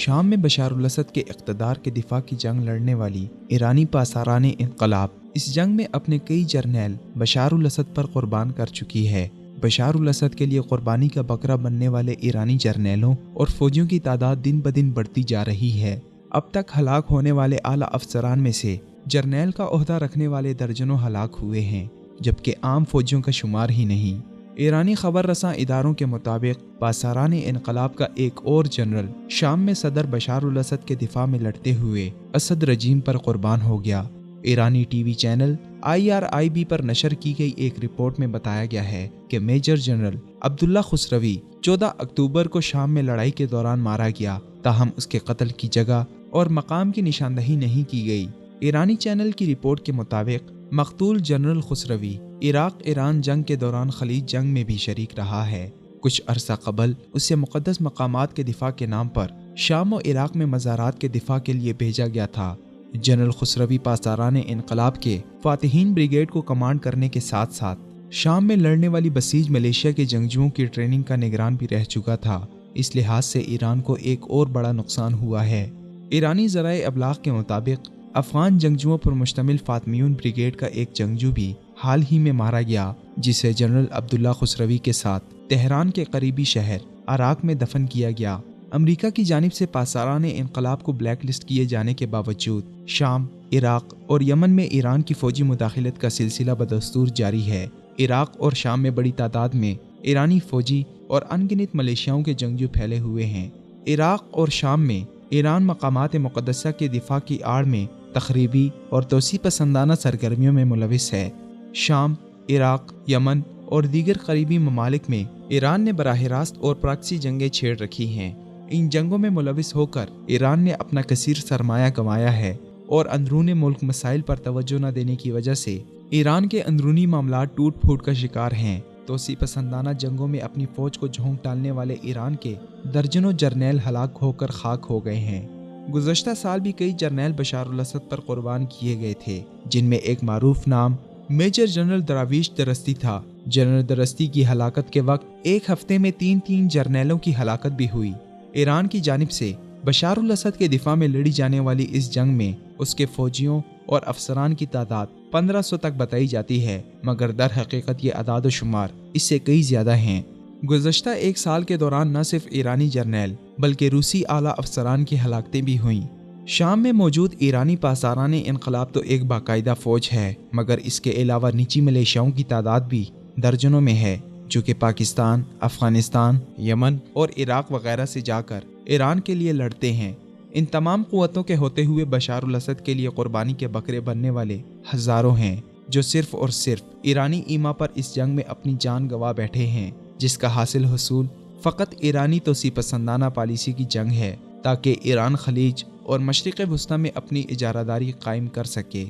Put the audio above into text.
شام میں بشار الاسد کے اقتدار کے دفاع کی جنگ لڑنے والی ایرانی پاساران انقلاب اس جنگ میں اپنے کئی جرنیل بشار الاسد پر قربان کر چکی ہے۔ بشار الاسد کے لیے قربانی کا بکرا بننے والے ایرانی جرنیلوں اور فوجیوں کی تعداد دن بدن بڑھتی جا رہی ہے۔ اب تک ہلاک ہونے والے اعلیٰ افسران میں سے جرنیل کا عہدہ رکھنے والے درجنوں ہلاک ہوئے ہیں، جبکہ عام فوجیوں کا شمار ہی نہیں۔ ایرانی خبر رساں اداروں کے مطابق پاساران انقلاب کا ایک اور جنرل شام میں صدر بشار الاسد کے دفاع میں لڑتے ہوئے اسد رجیم پر قربان ہو گیا۔ ایرانی ٹی وی چینل IRIB پر نشر کی گئی ایک رپورٹ میں بتایا گیا ہے کہ میجر جنرل عبداللہ خسروی 14 اکتوبر کو شام میں لڑائی کے دوران مارا گیا، تاہم اس کے قتل کی جگہ اور مقام کی نشاندہی نہیں کی گئی۔ ایرانی چینل کی رپورٹ کے مطابق مقتول جنرل خسروی عراق ایران جنگ کے دوران خلیج جنگ میں بھی شریک رہا ہے۔ کچھ عرصہ قبل اسے مقدس مقامات کے دفاع کے نام پر شام و عراق میں مزارات کے دفاع کے لیے بھیجا گیا تھا۔ جنرل خسروی پاساران انقلاب کے فاتحین بریگیڈ کو کمانڈ کرنے کے ساتھ ساتھ شام میں لڑنے والی بسیج ملیشیا کے جنگجوؤں کی ٹریننگ کا نگران بھی رہ چکا تھا۔ اس لحاظ سے ایران کو ایک اور بڑا نقصان ہوا ہے۔ ایرانی ذرائع ابلاغ کے مطابق افغان جنگجوؤں پر مشتمل فاطمیون بریگیڈ کا ایک جنگجو بھی حال ہی میں مارا گیا، جسے جنرل عبداللہ خسروی کے ساتھ تہران کے قریبی شہر عراق میں دفن کیا گیا۔ امریکہ کی جانب سے پاساران انقلاب کو بلیک لسٹ کیے جانے کے باوجود شام، عراق اور یمن میں ایران کی فوجی مداخلت کا سلسلہ بدستور جاری ہے۔ عراق اور شام میں بڑی تعداد میں ایرانی فوجی اور ان گنت ملیشیاؤں کے جنگجو پھیلے ہوئے ہیں۔ عراق اور شام میں ایران مقامات مقدسہ کے دفاع کی آڑ میں تخریبی اور توسیع پسندانہ سرگرمیوں میں ملوث ہے۔ شام، عراق، یمن اور دیگر قریبی ممالک میں ایران نے براہ راست اور پراکسی جنگیں چھیڑ رکھی ہیں۔ ان جنگوں میں ملوث ہو کر ایران نے اپنا کثیر سرمایہ گنوایا ہے اور اندرون ملک مسائل پر توجہ نہ دینے کی وجہ سے ایران کے اندرونی معاملات ٹوٹ پھوٹ کا شکار ہیں۔ توسیع پسندانہ جنگوں میں اپنی فوج کو جھونک ڈالنے والے ایران کے درجنوں جرنیل ہلاک ہو کر خاک ہو گئے ہیں۔ گزشتہ سال بھی کئی جرنیل بشار الاسد پر قربان کیے گئے تھے، جن میں ایک معروف نام میجر جنرل دراویش درستی تھا۔ جنرل درستی کی ہلاکت کے وقت ایک ہفتے میں تین جرنیلوں کی ہلاکت بھی ہوئی۔ ایران کی جانب سے بشار الاسد کے دفاع میں لڑی جانے والی اس جنگ میں اس کے فوجیوں اور افسران کی تعداد 1500 تک بتائی جاتی ہے، مگر در حقیقت یہ اعداد و شمار اس سے کئی زیادہ ہیں۔ گزشتہ ایک سال کے دوران نہ صرف ایرانی جرنیل بلکہ روسی اعلیٰ افسران کی ہلاکتیں بھی ہوئیں۔ شام میں موجود ایرانی پاساران انقلاب تو ایک باقاعدہ فوج ہے، مگر اس کے علاوہ نچی ملیشیاؤں کی تعداد بھی درجنوں میں ہے، جو کہ پاکستان، افغانستان، یمن اور عراق وغیرہ سے جا کر ایران کے لیے لڑتے ہیں۔ ان تمام قوتوں کے ہوتے ہوئے بشار الاسد کے لیے قربانی کے بکرے بننے والے ہزاروں ہیں، جو صرف اور صرف ایرانی ایما پر اس جنگ میں اپنی جان گنوا بیٹھے ہیں، جس کا حاصل حصول فقط ایرانی توسیع پسندانہ پالیسی کی جنگ ہے، تاکہ ایران خلیج اور مشرق وسطیٰ میں اپنی اجارہ داری قائم کر سکے۔